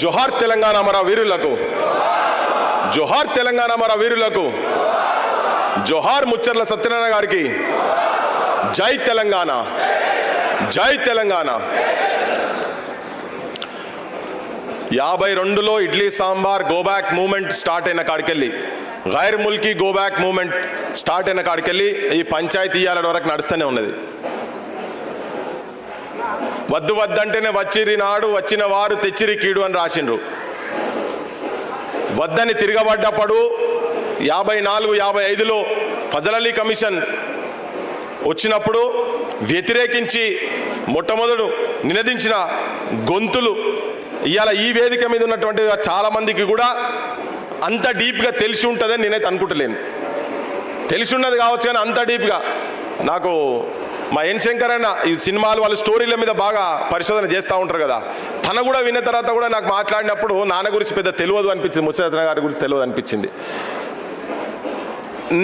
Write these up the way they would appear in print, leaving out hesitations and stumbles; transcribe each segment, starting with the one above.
జోహార్ తెలంగాణ మన వీరులకు, జోహార్ తెలంగాణ మన వీరులకు, జోహార్ ముచ్చర్ల సత్యనారాయణ గారికి. జై తెలంగాణ, జై తెలంగాణ. 52లో idli sambar go back movement start అయిన కాడికెళ్ళి, గైర్ ముల్కీ గోబ్యాక్ మూమెంట్ స్టార్ట్ అయిన కాడికెళ్ళి ఈ పంచాయతీ ఇయ్యాల వరకు నడుస్తూనే ఉన్నది. వద్దు వద్దంటేనే వచ్చిరి నాడు, వచ్చిన వారు తెచ్చిరి కీడు అని రాసిండ్రు. వద్దని తిరగబడ్డప్పుడు 54, 55లో ఫజల్ అలీ కమిషన్ వచ్చినప్పుడు వ్యతిరేకించి మొట్టమొదడు నినదించిన గొంతులు ఇవాళ ఈ వేదిక మీద ఉన్నటువంటి చాలామందికి కూడా అంత డీప్గా తెలిసి ఉంటుందని నేనైతే అనుకుంటలేను. తెలిసి ఉన్నది కావచ్చు కానీ అంత డీప్గా నాకు మా ఎన్ శంకర్ అన్న ఈ సినిమాలు వాళ్ళ స్టోరీల మీద బాగా పరిశోధన చేస్తూ ఉంటారు కదా, తన కూడా విన్న తర్వాత కూడా నాకు మాట్లాడినప్పుడు నాన్న గురించి పెద్ద తెలియదు అనిపించింది, ముచ్చరత్న గారి గురించి తెలియదు అనిపించింది.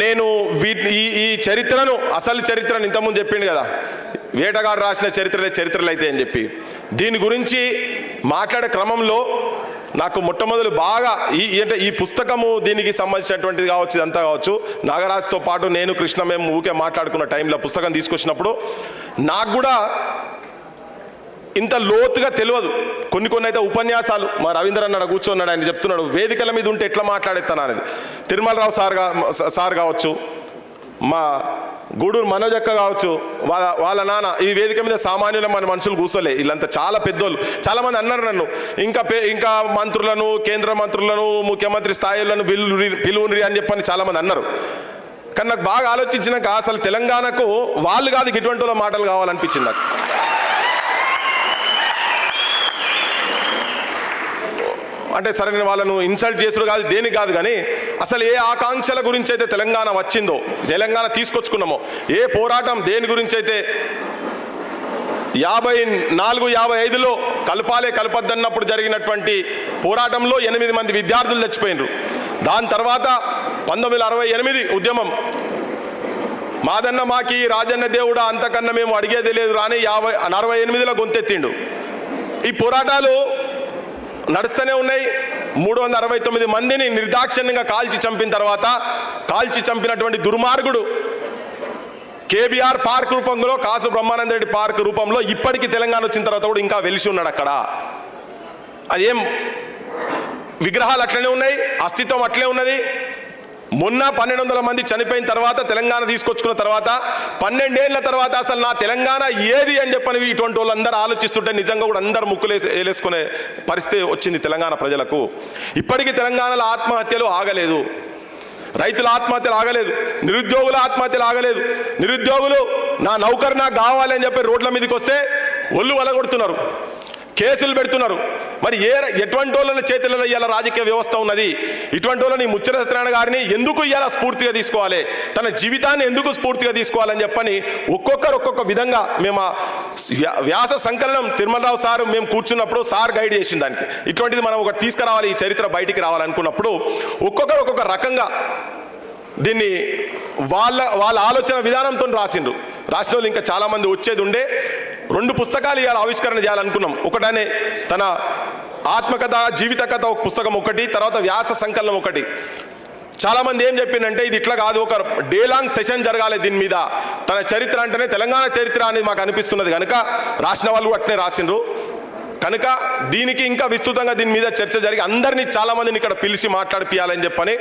నేను ఈ చరిత్రను, అసలు చరిత్రను ఇంతకుముందు చెప్పిండు కదా, వేటగాడు రాసిన చరిత్రలు అయితే అని చెప్పి, దీని గురించి మాట్లాడే క్రమంలో నాకు మొట్టమొదలు బాగా అంటే ఈ పుస్తకము దీనికి సంబంధించినటువంటిది కావచ్చు, ఇదంతా కావచ్చు. నాగరాజ్తో పాటు నేను కృష్ణ మేము ఊకే మాట్లాడుకున్న టైంలో పుస్తకం తీసుకొచ్చినప్పుడు నాకు కూడా ఇంత లోతుగా తెలియదు. కొన్ని అయితే ఉపన్యాసాలు మా రవీంద్ర అన్న కూర్చున్నాడు, ఆయన చెప్తున్నాడు వేదికల మీద ఉంటే ఎట్లా మాట్లాడేస్తాను అనేది. తిరుమలరావు సార్ కావచ్చు, మా గూడూరు మనోజ్ అక్క కావచ్చు, వాళ్ళ నాన్న ఈ వేదిక మీద సామాన్యుల మన మనుషులు కూర్చోలే, వీళ్ళంతా చాలా పెద్దోళ్ళు. చాలామంది అన్నారు నన్ను ఇంకా మంత్రులను, కేంద్ర మంత్రులను, ముఖ్యమంత్రి స్థాయిలను పిలువుని అని చెప్పని చాలామంది అన్నారు. కానీ నాకు బాగా ఆలోచించినాక అసలు తెలంగాణకు వాళ్ళు కాదు ఇటువంటి వాళ్ళ మాటలు కావాలనిపించింది నాకు. అంటే సరే నేను వాళ్ళను ఇన్సల్ట్ చేసుడు కాదు, దేనికి కాదు, కానీ అసలు ఏ ఆకాంక్షల గురించి అయితే తెలంగాణ వచ్చిందో, తెలంగాణ తీసుకొచ్చుకున్నామో, ఏ పోరాటం దేని గురించి అయితే 54, 55లో కలపద్దన్నప్పుడు జరిగినటువంటి పోరాటంలో 8 మంది విద్యార్థులు చచ్చిపోయినరు. దాని తర్వాత 1968 ఉద్యమం, మాదన్న మాకి రాజన్న దేవుడా అంతకన్నా మేము అడిగేది లేదు రాని 68లో గొంతెత్తిండు. ఈ పోరాటాలు నడుస్తూనే ఉన్నాయి. 369 మందిని నిర్దాక్షిణ్యంగా కాల్చి చంపిన తర్వాత, కాల్చి చంపినటువంటి దుర్మార్గుడు కేబీఆర్ పార్క్ రూపంలో, కాసు బ్రహ్మానంద రెడ్డి పార్క్ రూపంలో ఇప్పటికీ తెలంగాణ వచ్చిన తర్వాత కూడా ఇంకా వెలిసి ఉన్నాడు అక్కడ. అదేం విగ్రహాలు అట్లనే ఉన్నాయి, అస్తిత్వం అట్లే ఉన్నది. మొన్న 1200 మంది చనిపోయిన తర్వాత, తెలంగాణ తీసుకొచ్చుకున్న తర్వాత 12 ఏళ్ల తర్వాత అసలు నా తెలంగాణ ఏది అని చెప్పని ఇటువంటి వాళ్ళందరూ ఆలోచిస్తుంటే నిజంగా కూడా అందరూ ముక్కులు వేలేసుకునే పరిస్థితి వచ్చింది తెలంగాణ ప్రజలకు. ఇప్పటికీ తెలంగాణలో ఆత్మహత్యలు ఆగలేదు, రైతుల ఆత్మహత్యలు ఆగలేదు, నిరుద్యోగుల ఆత్మహత్యలు ఆగలేదు. నిరుద్యోగులు నా నౌకరు నాకు కావాలి అని చెప్పి రోడ్ల మీదకి వస్తే ఒళ్ళు వలగొడుతున్నారు, కేసులు పెడుతున్నారు. మరి ఎటువంటి వాళ్ళ చేతులలో ఇవాళ రాజకీయ వ్యవస్థ ఉన్నది? ఇటువంటి వాళ్ళని ముచ్చర సత్యనారాయణ గారిని ఎందుకు ఇవాళ స్ఫూర్తిగా తీసుకోవాలి, తన జీవితాన్ని ఎందుకు స్ఫూర్తిగా తీసుకోవాలని చెప్పని ఒక్కొక్కరు ఒక్కొక్క విధంగా మేము వ్యాస సంకలనం తిరుమలరావు సార్ మేము కూర్చున్నప్పుడు సార్ గైడ్ చేసిన దానికి ఇటువంటిది మనం ఒకటి తీసుకురావాలి, ఈ చరిత్ర బయటికి రావాలనుకున్నప్పుడు ఒక్కొక్కరు ఒక్కొక్క రకంగా దీన్ని వాళ్ళ ఆలోచన విధానంతో రాసిండ్రు. రాసిన వాళ్ళు ఇంకా చాలామంది వచ్చేది ఉండే. 2 పుస్తకాలు ఇవాళ ఆవిష్కరణ చేయాలనుకున్నాం. ఒకటనే తన ఆత్మకథ, జీవిత కథ ఒక పుస్తకం ఒకటి, తర్వాత వ్యాస సంకలనం ఒకటి. చాలామంది ఏం చెప్పిందంటే ఇది ఇట్లా కాదు, ఒక డే లాంగ్ సెషన్ జరగాలి దీని మీద. తన చరిత్ర అంటేనే తెలంగాణ చరిత్ర అనేది మాకు అనిపిస్తున్నది కనుక రాసిన వాళ్ళు అట్నే రాసిండ్రు. కనుక దీనికి ఇంకా విస్తృతంగా దీని మీద చర్చ జరిగి అందరినీ చాలామందిని ఇక్కడ పిలిచి మాట్లాడిపియాలని చెప్పని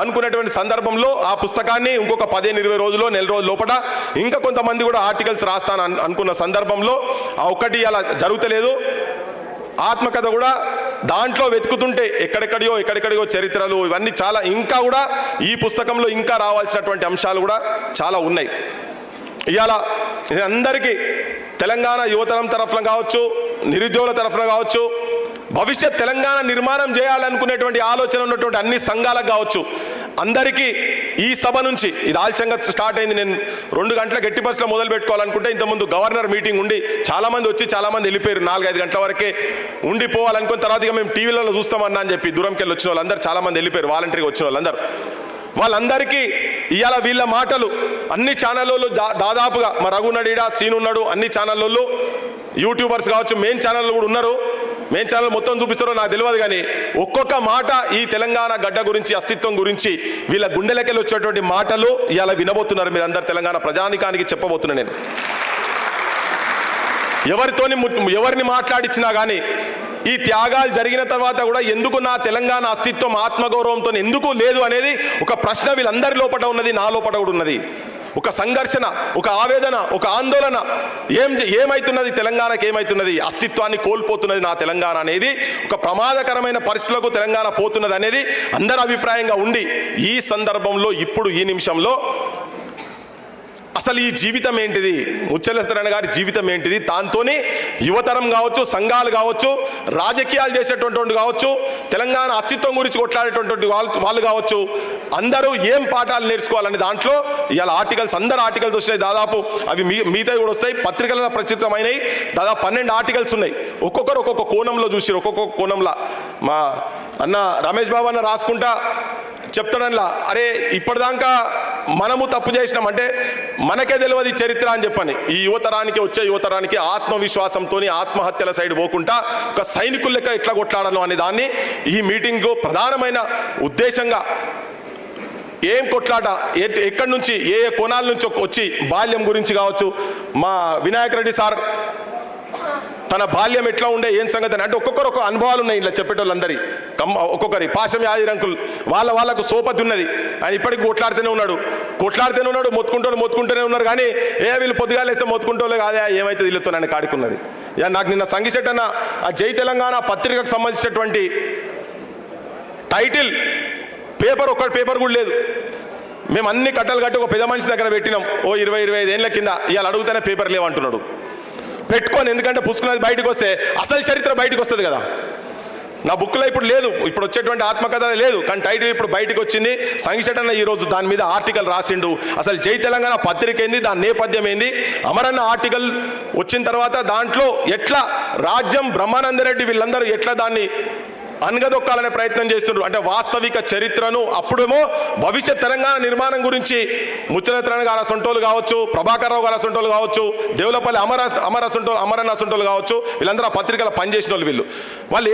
అనుకున్నటువంటి సందర్భంలో ఆ పుస్తకాన్ని ఇంకొక 15-20 రోజుల్లో, నెల రోజుల లోపల ఇంకా కొంతమంది కూడా ఆర్టికల్స్ రాస్తాను అనుకున్న సందర్భంలో ఆ ఒక్కటి అలా జరుగుతలేదు. ఆత్మకథ కూడా దాంట్లో వెతుకుతుంటే ఎక్కడెక్కడియో చరిత్రలు ఇవన్నీ చాలా ఇంకా కూడా ఈ పుస్తకంలో ఇంకా రావాల్సినటువంటి అంశాలు కూడా చాలా ఉన్నాయి. ఇవాళ అందరికీ తెలంగాణ యువతరం తరఫున కావచ్చు, నిరుద్యోగుల తరఫున కావచ్చు, భవిష్యత్ తెలంగాణ నిర్మాణం చేయాలనుకునేటువంటి ఆలోచన ఉన్నటువంటి అన్ని సంఘాలకు కావచ్చు, అందరికీ ఈ సభ నుంచి ఇది ఆలస్యంగా స్టార్ట్ అయింది. నేను 2 గంటల గట్టి బస్సులో మొదలు పెట్టుకోవాలనుకుంటే ఇంతకుముందు గవర్నర్ మీటింగ్ ఉండి చాలామంది వచ్చి చాలామంది వెళ్ళిపోయారు. 4-5 గంటల వరకే ఉండిపోవాలనుకున్న తర్వాత ఇక మేము టీవీలలో చూస్తామన్నా అని చెప్పి దూరంకెళ్ళి వచ్చిన వాళ్ళందరూ చాలామంది వెళ్ళిపోయారు, వాలంటరీగా వచ్చిన వాళ్ళందరికీ ఇవాళ వీళ్ళ మాటలు అన్ని ఛానళ్ళలో దాదాపుగా మా రఘునడీడా సీన్ ఉన్నాడు, అన్ని ఛానళ్ళలో యూట్యూబర్స్ కావచ్చు, మెయిన్ ఛానళ్ళు కూడా ఉన్నారు. మెయిన్ ఛానల్ మొత్తం చూపిస్తారో నాకు తెలియదు, కానీ ఒక్కొక్క మాట ఈ తెలంగాణ గడ్డ గురించి, అస్తిత్వం గురించి వీళ్ళ గుండెలకెళ్ళి వచ్చేటువంటి మాటలు ఇలా వినబోతున్నారు మీరు అందరు. తెలంగాణ ప్రజానికానికి చెప్పబోతున్నా నేను. ఎవరిని మాట్లాడించినా కానీ ఈ త్యాగాలు జరిగిన తర్వాత కూడా ఎందుకు నా తెలంగాణ అస్తిత్వం ఆత్మగౌరవంతో ఎందుకు లేదు అనేది ఒక ప్రశ్న వీళ్ళందరి లోపల ఉన్నది, నా లోపల కూడా ఉన్నది. ఒక సంఘర్షణ, ఒక ఆవేదన, ఒక ఆందోళన. ఏమైతున్నది తెలంగాణకి, ఏమైతున్నది? అస్తిత్వాన్ని కోల్పోతున్నది నా తెలంగాణ అనేది, ఒక ప్రమాదకరమైన పరిస్థితులకు తెలంగాణ పోతున్నది అనేది అందరి అభిప్రాయంగా ఉండి, ఈ సందర్భంలో ఇప్పుడు ఈ నిమిషంలో అసలు ఈ జీవితం ఏంటిది, ముత్యాల సత్యనారాయణ గారి జీవితం ఏంటిది, దాంతోని యువతరం కావచ్చు, సంఘాలు కావచ్చు, రాజకీయాలు చేసేటువంటి కావచ్చు, తెలంగాణ అస్తిత్వం గురించి కొట్లాడేటువంటి వాళ్ళు కావచ్చు, అందరూ ఏం పాఠాలు నేర్చుకోవాలని దాంట్లో ఇవాళ ఆర్టికల్స్, అందరు ఆర్టికల్స్ వస్తాయి. దాదాపు అవి మిగతావి కూడా వస్తాయి, పత్రికలలో ప్రచురితమైనవి. దాదాపు 12 ఆర్టికల్స్ ఉన్నాయి. ఒక్కొక్కరు ఒక్కొక్క కోణంలో చూసారు, ఒక్కొక్క కోణంలో. మా అన్న రమేష్ బాబు అన్న రాసుకుంటా చెప్తాడనిలా, అరే ఇప్పటిదాకా మనము తప్పు చేసినాం అంటే మనకే తెలియదు చరిత్ర అని చెప్పని. ఈ యువతరానికి, వచ్చే యువతరానికి ఆత్మవిశ్వాసంతో ఆత్మహత్యల సైడ్ పోకుండా ఒక సైనికుల లెక్క ఎట్లా కొట్లాడను అనే దాన్ని ఈ మీటింగ్లో ప్రధానమైన ఉద్దేశంగా, ఏం కొట్లాట, ఎక్కడి నుంచి, ఏ ఏ కోణాల నుంచి వచ్చి, బాల్యం గురించి కావచ్చు, మా వినాయక్ రెడ్డి సార్ తన బాల్యం ఎట్లా ఉండే, ఏం సంగతి అంటే ఒక్కొక్కరు ఒక అనుభవాలు ఉన్నాయి ఇలా చెప్పేటోళ్ళందరి. ఒక్కొక్కరి పాశం యాదిరంకులు వాళ్ళకు సోపతి ఉన్నది. ఆయన ఇప్పటికి కొట్లాడుతూనే ఉన్నాడు, మొత్తుకుంటూనే ఉన్నారు. కానీ వీళ్ళు పొద్దుగా లేస్తే మొత్తుకుంటోలే కాదే, ఏమైతే వీళ్ళతో నన్ను కాడుకున్నది. నాకు నిన్న సంగిశెట్టి అన్న ఆ జై తెలంగాణ పత్రికకు సంబంధించినటువంటి టైటిల్ పేపర్, ఒక్క పేపర్ కూడా లేదు. మేము అన్ని కట్టలు కట్టి ఒక పెద్ద మనిషి దగ్గర పెట్టినాం, ఓ 20-25 ఏళ్ళ కింద. ఇవాళ అడుగుతూనే పేపర్ లేవంటున్నాడు. పెట్టుకొని, ఎందుకంటే పుస్తకం బయటకు వస్తే అసలు చరిత్ర బయటకు వస్తుంది కదా. నా బుక్లో ఇప్పుడు లేదు, ఇప్పుడు వచ్చేటువంటి ఆత్మకథ లేదు, కానీ టైటిల్ ఇప్పుడు బయటకు వచ్చింది. సంగిశెట్టి అన్న ఈరోజు దాని మీద ఆర్టికల్ రాసిండు. అసలు జై తెలంగాణ పత్రిక ఏంది, దాని నేపథ్యం ఏంది, అమరన్న ఆర్టికల్ వచ్చిన తర్వాత దాంట్లో ఎట్లా రాజ్యం, బ్రహ్మానందరెడ్డి వీళ్ళందరూ ఎట్లా దాన్ని అనగదొక్కాలనే ప్రయత్నం చేస్తున్నారు. అంటే వాస్తవిక చరిత్రను, అప్పుడేమో భవిష్యత్ తెలంగాణ నిర్మాణం గురించి ముత్యాల సత్యనారాయణ గారు అసంటోలు కావచ్చు, ప్రభాకర్ రావు గారు అసంటోలు కావచ్చు, దేవులపల్లి అమరన్న అసంటోలు కావచ్చు, వీళ్ళందరూ ఆ పత్రికలో పనిచేసిన వాళ్ళు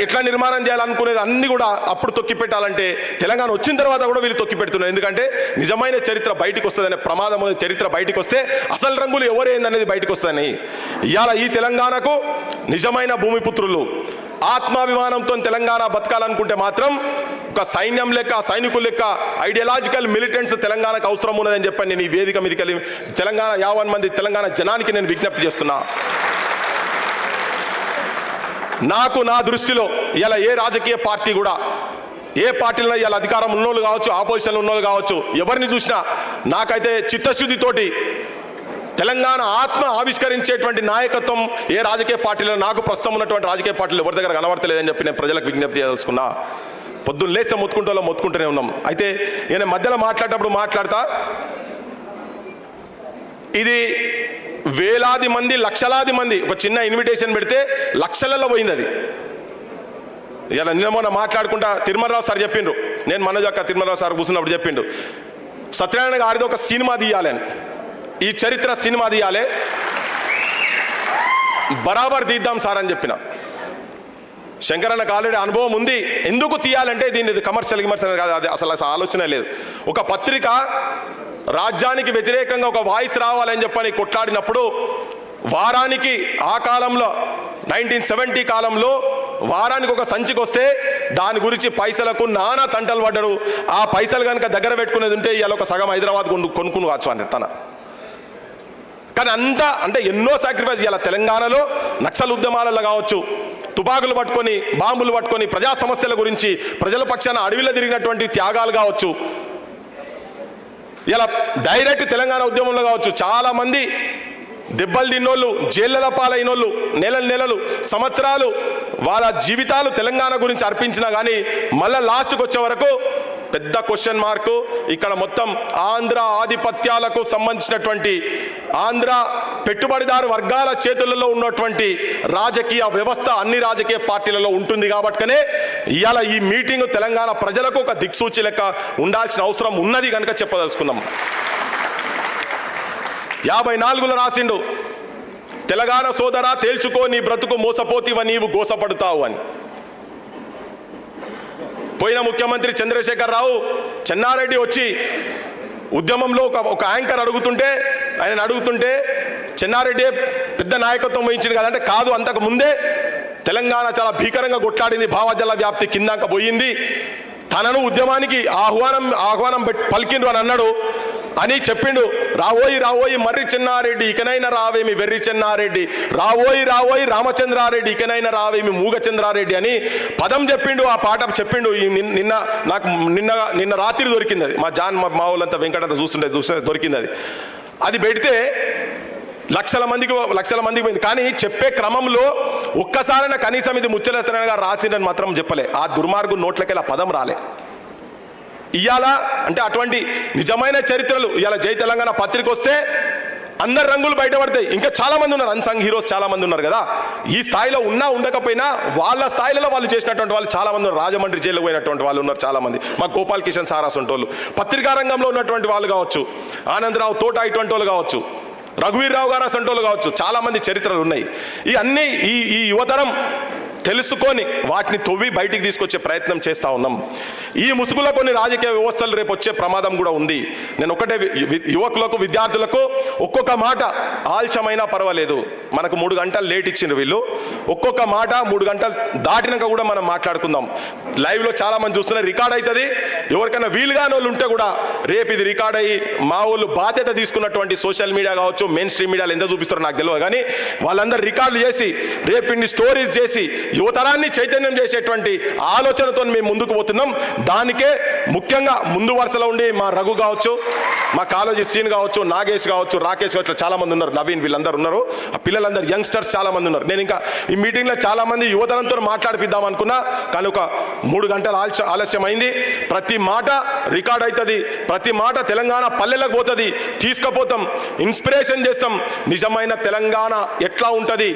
ఎట్లా నిర్మాణం చేయాలనుకునేది అన్ని కూడా అప్పుడు తొక్కి పెట్టాలంటే తెలంగాణ వచ్చిన తర్వాత కూడా వీళ్ళు తొక్కి పెడుతున్నారు. ఎందుకంటే నిజమైన చరిత్ర బయటకు వస్తుందనే ప్రమాదం, చరిత్ర బయటకు వస్తే అసలు రంగులు ఎవరేందనేది బయటకు వస్తాయని. ఇవాళ ఈ తెలంగాణకు నిజమైన భూమిపుత్రులు ఆత్మాభిమానంతో తెలంగాణ బతకాలనుకుంటే మాత్రం ఒక సైన్యం లెక్క, సైనికుల లెక్క, ఐడియాలజికల్ మిలిటెంట్స్ తెలంగాణకు అవసరం ఉన్నదని చెప్పని నేను ఈ వేదిక మీదకి వెళ్ళి తెలంగాణ 50 మంది తెలంగాణ జనానికి నేను విజ్ఞప్తి చేస్తున్నా. నా దృష్టిలో ఇలా ఏ రాజకీయ పార్టీ కూడా, ఏ పార్టీలో ఇలా అధికారం ఉన్నోళ్ళు కావచ్చు, ఆపోజిషన్లో ఉన్నోళ్ళు కావచ్చు, ఎవరిని చూసినా నాకైతే చిత్తశుద్ధితోటి తెలంగాణ ఆత్మ ఆవిష్కరించేటువంటి నాయకత్వం ఏ రాజకీయ పార్టీలో, నాకు ప్రస్తుతం ఉన్నటువంటి రాజకీయ పార్టీలు ఎవరి దగ్గర కనబడతలేదని చెప్పి నేను ప్రజలకు విజ్ఞప్తి చేయదలుచుకున్నా. పొద్దున్న లేస్తే మొత్తుకుంటూనే ఉన్నాం. అయితే నేను మధ్యలో మాట్లాడతా, ఇది వేలాది మంది, లక్షలాది మంది, ఒక చిన్న ఇన్విటేషన్ పెడితే లక్షలలో పోయింది అది. ఇలా నిన్న మొన్న మాట్లాడుకుంటా తిరుమలరావు సార్ చెప్పిండ్రు, నేను మనజక్క తిరుమలరావు సార్ కూర్చున్నప్పుడు చెప్పిండు, సత్యనారాయణ గారిది ఒక సినిమా తీయాలని, ఈ చరిత్ర సినిమా తీయాలి, బరాబర్ తీద్దాం సార్ అని చెప్పిన. శంకరన్నకు ఆల్రెడీ అనుభవం ఉంది. ఎందుకు తీయాలంటే దీన్ని కమర్షియల్ కాదు, అది అసలు ఆలోచన లేదు. ఒక పత్రిక రాజ్యానికి వ్యతిరేకంగా ఒక వాయిస్ రావాలని చెప్పని కొట్లాడినప్పుడు వారానికి, ఆ కాలంలో 1970 కాలంలో వారానికి ఒక సంచికి వస్తే దాని గురించి పైసలకు నానా తంటలు పడ్డాడు. ఆ పైసలు కనుక దగ్గర పెట్టుకునేది ఉంటే ఇవాళ ఒక సగం హైదరాబాద్ కొనుక్కుని కావచ్చు అని తన. కానీ అంతా అంటే ఎన్నో సాక్రిఫైస్ ఇవాళ తెలంగాణలో నక్సల్ ఉద్యమాలలో కావచ్చు, తుపాకులు పట్టుకొని, బాంబులు పట్టుకొని ప్రజా సమస్యల గురించి ప్రజల పక్షాన అడవిలో తిరిగినటువంటి త్యాగాలు కావచ్చు, ఇలా డైరెక్ట్ తెలంగాణ ఉద్యమంలో కావచ్చు, చాలామంది దెబ్బలు తిన్నోళ్ళు, జైళ్ళ పాలైనోళ్ళు, నెలలు సంవత్సరాలు వాళ్ళ జీవితాలు తెలంగాణ గురించి అర్పించినా కానీ మళ్ళీ లాస్ట్కి వచ్చే వరకు పెద్ద క్వశ్చన్ మార్కు. ఇక్కడ మొత్తం ఆంధ్ర ఆధిపత్యాలకు సంబంధించినటువంటి, ఆంధ్ర పెట్టుబడిదారు వర్గాల చేతులలో ఉన్నటువంటి రాజకీయ వ్యవస్థ అన్ని రాజకీయ పార్టీలలో ఉంటుంది. కాబట్టినే ఇవాళ ఈ మీటింగ్ తెలంగాణ ప్రజలకు ఒక దిక్సూచి లెక్క ఉండాల్సిన అవసరం ఉన్నది కనుక చెప్పదలుచుకున్నాం. 54లో రాసిండు, తెలంగాణ సోదరా తేల్చుకో నీ బ్రతుకు మోసపోతివ నీవు గోసపడతావు అని. పోయిన ముఖ్యమంత్రి చంద్రశేఖర్ రావు చెన్నారెడ్డి వచ్చి ఉద్యమంలో ఒక యాంకర్ ఆయన అడుగుతుంటే చెన్నారెడ్డి పెద్ద నాయకత్వం వహించింది కదంటే కాదు, అంతకు ముందే తెలంగాణ చాలా భీకరంగా కొట్లాడింది, భావజల వ్యాప్తి కిందాక పోయింది, తనను ఉద్యమానికి ఆహ్వానం పలికిండ్రు అని అన్నాడు అని చెప్పిండు. రావోయి మర్రి చెన్నారెడ్డి ఇకనైనా రావేమి వెర్రి చెన్నారెడ్డి, రావోయి రామచంద్రారెడ్డి ఇకనైనా రావేమి మూగ చంద్రారెడ్డి అని పదం చెప్పిండు. ఆ పాట చెప్పిండు. నాకు నిన్న రాత్రి దొరికింది అది. మా వాళ్ళంతా వెంకటంతా చూస్తే దొరికింది అది పెడితే లక్షల మందికి పోయింది. కానీ చెప్పే క్రమంలో ఒక్కసారైనా కనీసం ఇది ముచ్చల సత్యనారాయణ గారు రాసిండని మాత్రం చెప్పలే. ఆ దుర్మార్గు నోట్లకెళ్ళి ఆ పదం రాలే. ఇవాళ అంటే అటువంటి నిజమైన చరిత్రలు ఇవాళ జై తెలంగాణ పత్రిక వస్తే అందరు రంగులు బయటపడతాయి. ఇంకా చాలా మంది ఉన్నారు, అన్సంగ్ హీరోస్ చాలా మంది ఉన్నారు కదా. ఈ స్థాయిలో ఉండకపోయినా వాళ్ళ స్థాయిలో వాళ్ళు చేసినటువంటి వాళ్ళు చాలా మంది ఉన్నారు. రాజమండ్రి జైలుకు పోయినటువంటి వాళ్ళు ఉన్నారు చాలా మంది. మా గోపాల్ కిషన్ సారాస్ వాళ్ళు, పత్రికా రంగంలో ఉన్నటువంటి వాళ్ళు కావచ్చు, ఆనందరావు తోట ఇటువంటి వాళ్ళు కావచ్చు, రఘువీర్ రావు గారు అసంటోళ్ళు కావచ్చు, చాలా మంది చరిత్రలు ఉన్నాయి. ఈ యువతరం తెలుసుకొని వాటిని తవ్వి బయటికి తీసుకొచ్చే ప్రయత్నం చేస్తూ ఉన్నాం. ఈ ముసుగులో కొన్ని రాజకీయ వ్యవస్థలు రేపు వచ్చే ప్రమాదం కూడా ఉంది. నేను ఒకటే యువకులకు విద్యార్థులకు ఒక్కొక్క మాట ఆలస్యమైనా పర్వాలేదు, మనకు 3 గంటలు లేట్ ఇచ్చిండ్రు వీళ్ళు, ఒక్కొక్క మాట 3 గంటలు దాటినాక కూడా మనం మాట్లాడుకుందాం. లైవ్లో చాలా మంది చూస్తున్నారు, రికార్డ్ అవుతుంది. ఎవరికైనా వీలుగాని వాళ్ళు ఉంటే కూడా రేపు ఇది రికార్డ్ అయ్యి మా వాళ్ళు బాధ్యత తీసుకున్నటువంటి సోషల్ మీడియా కావచ్చు, మెయిన్ స్ట్రీమ్ మీడియాలో ఎంత చూపిస్తారో నాకు తెలియదు, కానీ వాళ్ళందరూ రికార్డులు చేసి రేపు ఇన్ని స్టోరీస్ చేసి యువతరాన్ని చైతన్యం చేసేటువంటి ఆలోచనతో మేము ముందుకు పోతున్నాం. దానికే ముఖ్యంగా ముందు వరుసలో ఉండి మా రఘు కావచ్చు, మా కాలేజీ శ్రీన్ కావచ్చు, నాగేష్ కావచ్చు, రాకేష్ కావచ్చు, చాలా మంది ఉన్నారు, నవీన్, వీళ్ళందరూ ఉన్నారు. ఆ పిల్లలందరూ యంగ్స్టర్స్ చాలా మంది ఉన్నారు. నేను ఇంకా ఈ మీటింగ్లో చాలా మంది యువతరంతో మాట్లాడిపిద్దాం అనుకున్నా, కానీ ఒక 3 గంటల ఆలస్యం అయింది. ప్రతి మాట రికార్డ్ అవుతుంది, ప్రతి మాట తెలంగాణ పల్లెలకు పోతుంది, తీసుకుపోతాం, ఇన్స్పిరేషన్ చేస్తాం. నిజమైన తెలంగాణ ఎట్లా ఉంటుంది,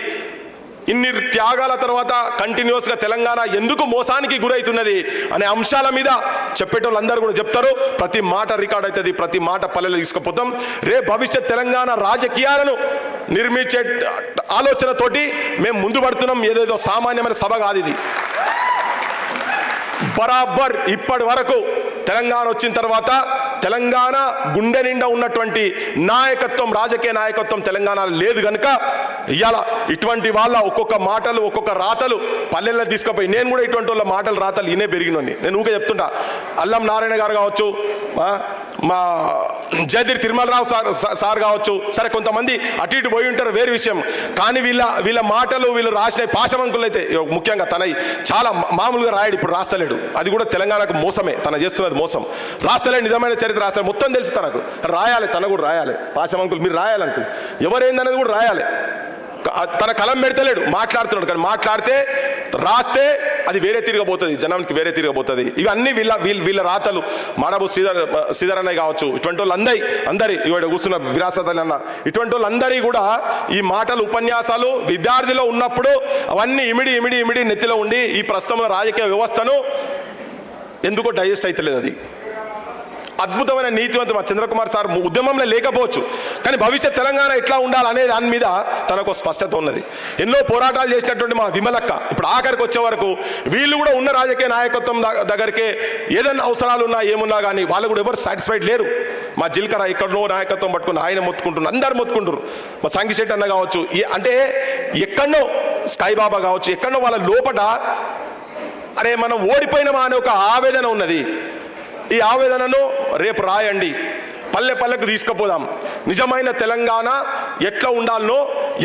ఇన్ని త్యాగాల తర్వాత కంటిన్యూస్గా తెలంగాణ ఎందుకు మోసానికి గురవుతున్నది అనే అంశాల మీద చెప్పేటోళ్ళందరూ కూడా చెప్తారు. ప్రతి మాట రికార్డ్ అవుతుంది, ప్రతి మాట పల్లెలు తీసుకుపోతాం. రేపు భవిష్యత్ తెలంగాణ రాజకీయాలను నిర్మించే ఆలోచనతోటి మేము ముందు పడుతున్నాం. ఏదేదో సామాన్యమైన సభ కాదు ఇది. బరాబర్ ఇప్పటి వరకు తెలంగాణ వచ్చిన తర్వాత తెలంగాణ గుండె నిండా ఉన్నటువంటి నాయకత్వం, రాజకీయ నాయకత్వం తెలంగాణలో లేదు కనుక ఇవాళ ఇటువంటి వాళ్ళ ఒక్కొక్క మాటలు, ఒక్కొక్క రాతలు పల్లెల్లో తీసుకుపోయి, నేను కూడా ఇటువంటి వాళ్ళ మాటలు రాతలు ఇనే పెరిగినోని. నేను ఊకే చెప్తుంటా, అల్లం నారాయణ గారు కావచ్చు, మా జయదిర్ తిరుమలరావు సార్ కావచ్చు, సరే కొంతమంది అటు ఇటు పోయి ఉంటారు వేరే విషయం, కానీ వీళ్ళ మాటలు వీళ్ళు రాసిన పాశమంకులు అయితే ముఖ్యంగా తన చాలా మామూలుగా రాయడు, ఇప్పుడు రాస్తలేడు. అది కూడా తెలంగాణకు మోసమే, తన చేస్తున్నది మోసం. రాస్తలేడు, నిజమైన చరిత్ర రాస్తాడు, మొత్తం తెలుసు తనకు. రాయాలి, తన కూడా రాయాలి. పాశమంకులు మీరు రాయాలంటే ఎవరైందనేది కూడా రాయాలి. తన కలం పెడతలేడు, మాట్లాడుతున్నాడు. కానీ మాట్లాడితే రాస్తే అది వేరే తిరగబోతుంది, జనానికి వేరే తిరగబోతుంది. ఇవన్నీ వీళ్ళ రాతలు. మాడబు శ్రీధర్ అన్నయ్య కావచ్చు, ఇటువంటి వాళ్ళు అందరి ఇవాడు కూర్చున్న విరాసత్ అన్న, ఇటువంటి వాళ్ళందరి కూడా ఈ మాటలు, ఉపన్యాసాలు విద్యార్థిలో ఉన్నప్పుడు అవన్నీ ఇమిడి నెత్తిలో ఉండి ఈ ప్రస్తుతం రాజకీయ వ్యవస్థను ఎందుకో డైజెస్ట్ అవుతలేదు. అది అద్భుతమైన నీతివంతం. మా చంద్రకుమార్ సార్ ఉద్యమంలో లేకపోవచ్చు, కానీ భవిష్యత్ తెలంగాణ ఎట్లా ఉండాలనే దాని మీద తనకు స్పష్టత ఉన్నది. ఎన్నో పోరాటాలు చేసినటువంటి మా విమలక్క ఇప్పుడు ఆఖరికి వచ్చే వరకు వీళ్ళు కూడా ఉన్న రాజకీయ నాయకత్వం దగ్గరికి ఏదైనా అవసరాలు ఉన్నా ఏమున్నా కానీ వాళ్ళు కూడా ఎవరు సాటిస్ఫైడ్ లేరు. మా జిల్కర ఎక్కడనో నాయకత్వం పట్టుకుని ఆయన మొత్తుకుంటున్నారు, అందరు మొత్తుకుంటారు. మా సంగిశెట్టి అన్న కావచ్చు, అంటే ఎక్కడనో స్కైబాబా కావచ్చు, ఎక్కడనో వాళ్ళ లోపల అరే మనం ఓడిపోయినామా అనే ఒక ఆవేదన ఉన్నది. ఈ ఆవేదనను రేపు రాయండి, పల్లెకు తీసుకుపోదాం. నిజమైన తెలంగాణ ఎట్లా ఉండాలనో,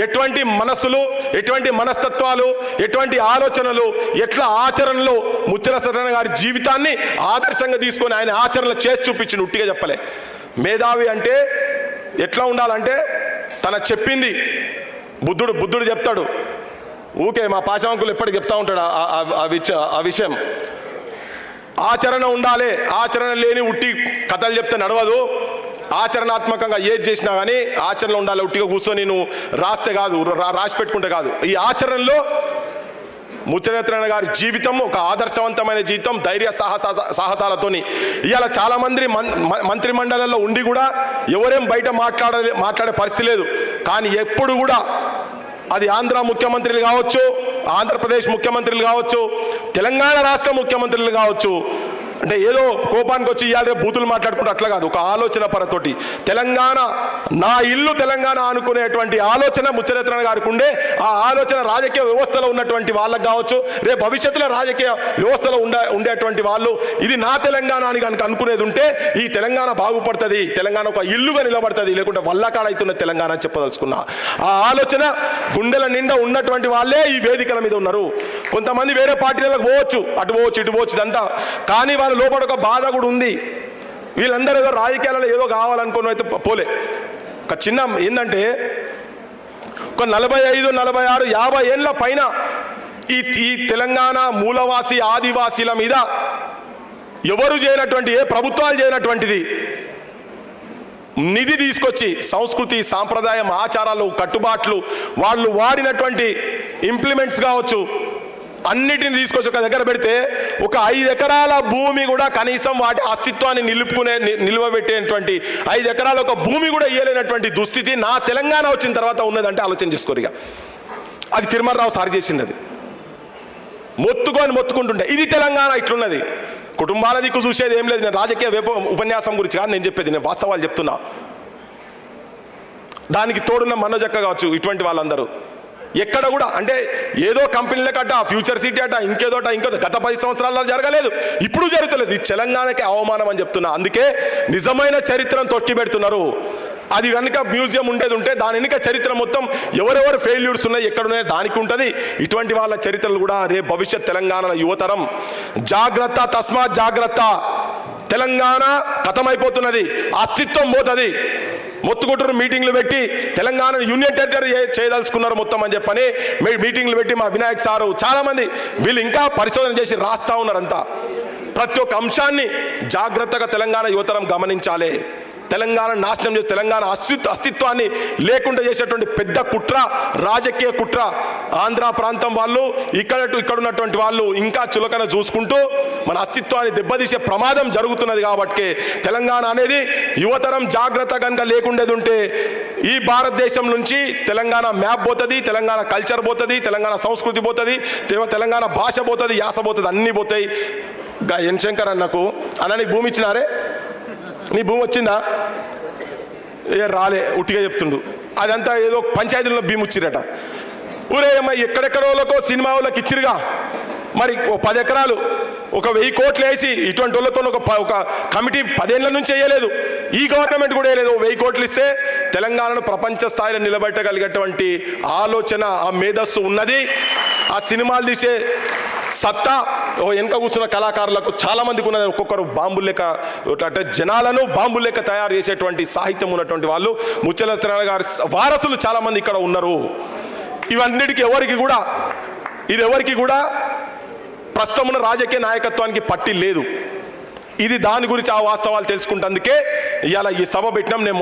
ఎటువంటి మనస్సులు, ఎటువంటి మనస్తత్వాలు, ఎటువంటి ఆలోచనలు, ఎట్లా ఆచరణలో ముచ్చల సత్యనారాయణ గారి జీవితాన్ని ఆదర్శంగా తీసుకొని ఆయన ఆచరణలు చేసి చూపించింది. ఉట్టిగా చెప్పలే. మేధావి అంటే ఎట్లా ఉండాలంటే తన చెప్పింది బుద్ధుడు చెప్తాడు. ఊకే మా పాశవంకులు ఎప్పటికి చెప్తా ఉంటాడు ఆ విషయం. ఆచరణ ఉండాలి, ఆచరణ లేని ఉట్టి కథలు చెప్తే నడవదు. ఆచరణాత్మకంగా ఏది చేసినా కానీ ఆచరణలో ఉండాలి. ఉట్టిగా కూర్చొని నువ్వు రాస్తే కాదు, రాసి పెట్టుకుంటే కాదు. ఈ ఆచరణలో ముచ్చల సత్యనారాయణ గారి జీవితం ఒక ఆదర్శవంతమైన జీవితం, ధైర్య సాహసాలతోని. ఇవాళ చాలా మంది మంత్రి మండలిలో ఉండి కూడా ఎవరేం బయట మాట్లాడే పరిస్థితి లేదు. కానీ ఎప్పుడు కూడా అది ఆంధ్ర ముఖ్యమంత్రులు కావచ్చు, ఆంధ్రప్రదేశ్ ముఖ్యమంత్రులు కావచ్చు, తెలంగాణ రాష్ట్ర ముఖ్యమంత్రులు కావచ్చు. అంటే ఏదో కోపానికి వచ్చి ఇవాళ బూతులు మాట్లాడుకుంటూ అట్లా కాదు, ఒక ఆలోచన పరతోటి తెలంగాణ నా ఇల్లు తెలంగాణ అనుకునేటువంటి ఆలోచన ముచ్చరత్న గారికి ఉండే. ఆ ఆలోచన రాజకీయ వ్యవస్థలో ఉన్నటువంటి వాళ్ళకి కావచ్చు, రేపు భవిష్యత్తులో రాజకీయ వ్యవస్థలో ఉండేటువంటి వాళ్ళు ఇది నా తెలంగాణ అని కనుక అనుకునేది ఉంటే ఈ తెలంగాణ బాగుపడుతుంది, తెలంగాణ ఒక ఇల్లుగా నిలబడుతుంది, లేకుంటే వల్లకాడైతున్న తెలంగాణ అని చెప్పదలుచుకున్నా. ఆ ఆలోచన గుండెల నిండా ఉన్నటువంటి వాళ్ళే ఈ వేదికల మీద ఉన్నారు. కొంతమంది వేరే పార్టీలకు పోవచ్చు, అటు పోవచ్చు ఇటు పోవచ్చు ఇదంతా, కానీ వాళ్ళ లోపల ఒక బాధ కూడా ఉంది. వీళ్ళందరూ ఏదో రాజకీయాలలో ఏదో కావాలనుకుని అయితే పోలే. ఒక చిన్న ఏంటంటే ఒక 45, 46, 50 ఏళ్ళ పైన ఈ తెలంగాణ మూలవాసి ఆదివాసీల మీద ఎవరు చేయనటువంటి, ఏ ప్రభుత్వాలు చేయనటువంటిది నిధి తీసుకొచ్చి సంస్కృతి సాంప్రదాయం ఆచారాలు కట్టుబాట్లు వాళ్ళు వాడినటువంటి ఇంప్లిమెంట్స్ కావచ్చు అన్నిటిని తీసుకొచ్చి ఒక దగ్గర పెడితే ఒక 5 ఎకరాల భూమి కూడా కనీసం వాటి అస్తిత్వాన్ని నిలువబెట్టేటువంటి 5 ఎకరాల ఒక భూమి కూడా ఇయ్యలేనటువంటి దుస్థితి నా తెలంగాణ వచ్చిన తర్వాత ఉన్నదంటే ఆలోచన చేసుకోరు. ఇక అది తిరుమలరావు సారి చేసింది. అది మొత్తుకుంటుంటే ఇది తెలంగాణ ఇట్లున్నది. కుటుంబాల దిక్కు చూసేది ఏం లేదు. నేను రాజకీయ ఉపన్యాసం గురించి కాదు నేను చెప్పేది, నేను వాస్తవాలు చెప్తున్నా. దానికి తోడున్న మనోజక్క కావచ్చు, ఇటువంటి వాళ్ళందరూ ఎక్కడ కూడా అంటే ఏదో కంపెనీలకట ఫ్యూచర్ సిటీ అట ఇంకేదో గత 10 సంవత్సరాల్లో జరగలేదు, ఇప్పుడు జరుగుతలేదు. ఇది తెలంగాణకి అవమానం అని చెప్తున్నా. అందుకే నిజమైన చరిత్రను తొక్కి పెడుతున్నారు. అది కనుక మ్యూజియం ఉండేది ఉంటే దాని వెనుక చరిత్ర మొత్తం ఎవరెవరు ఫెయిల్యూర్స్ ఉన్నాయి ఎక్కడున్నాయో దానికి ఉంటుంది. ఇటువంటి వాళ్ళ చరిత్రలు కూడా రేపు భవిష్యత్ తెలంగాణ యువతరం జాగ్రత్త, తస్మాత్ జాగ్రత్త. తెలంగాణ ఖతమైపోతున్నది, అస్తిత్వం పోతుంది. మొత్తుకుంటారు మీటింగ్లు పెట్టి తెలంగాణ యూనియన్ టెరిటరీ చేయదలుచుకున్నారు మొత్తం అని చెప్పని మీటింగ్లు పెట్టి మా వినాయక్ సారు చాలామంది వీళ్ళు ఇంకా పరిశోధన చేసి రాస్తా ఉన్నారంతా. ప్రతి ఒక్క అంశాన్ని జాగ్రత్తగా తెలంగాణ యువతరం గమనించాలి. తెలంగాణ నాశనం చేసి తెలంగాణ అస్తిత్వాన్ని లేకుండా చేసేటువంటి పెద్ద కుట్ర, రాజకీయ కుట్ర ఆంధ్ర ప్రాంతం వాళ్ళు ఇక్కడ ఉన్నటువంటి వాళ్ళు ఇంకా చులకన చూసుకుంటూ మన అస్తిత్వాన్ని దెబ్బతీసే ప్రమాదం జరుగుతున్నది. కాబట్టి తెలంగాణ అనేది యువతరం జాగ్రత్త కనుక లేకుండేది ఉంటే ఈ భారతదేశం నుంచి తెలంగాణ మ్యాప్ పోతుంది, తెలంగాణ కల్చర్ పోతుంది, తెలంగాణ సంస్కృతి పోతుంది, తెలంగాణ భాష పోతుంది, యాస పోతుంది, అన్నీ పోతాయి. ఎన్ శంకర్ అన్నకు నీకు భూమి ఇచ్చినారే, నీ భూమి వచ్చిందా? రాలే, ఉట్టిగా చెప్తుండు. అదంతా ఏదో పంచాయతీలో భూమి ఇచ్చిరట. ఊరేమ్మా ఎక్కడెక్కడోళ్ళకో సినిమా వాళ్ళకి ఇచ్చిరుగా, మరి 10 ఎకరాలు ఒక 1000 కోట్లు వేసి ఇటువంటి వాళ్ళతో ఒక కమిటీ 10 ఏళ్ళ నుంచి వేయలేదు, ఈ గవర్నమెంట్ కూడా వేయలేదు. 1000 కోట్లు ఇస్తే తెలంగాణను ప్రపంచ స్థాయిలో నిలబెట్టగలిగేటువంటి ఆలోచన, ఆ మేధస్సు ఉన్నది. ఆ సినిమాలు తీసే సత్తా వెనక కూర్చున్న కళాకారులకు చాలా మందికి ఉన్నది. ఒక్కొక్కరు బాంబులు లెక్క అంటే జనాలను బాంబులు లెక్క తయారు చేసేటువంటి సాహిత్యం ఉన్నటువంటి వాళ్ళు ముత్యాల గారి వారసులు చాలా మంది ఇక్కడ ఉన్నారు. ఇవన్నిటికీ ఎవరికి కూడా ప్రస్తుతం ఉన్న రాజకీయ నాయకత్వానికి పట్టి లేదు. ఇది దాని గురించి ఆ వాస్తవాలు తెలుసుకుంటందుకే ఇవాళ ఈ సభ పెట్టినాం. నేను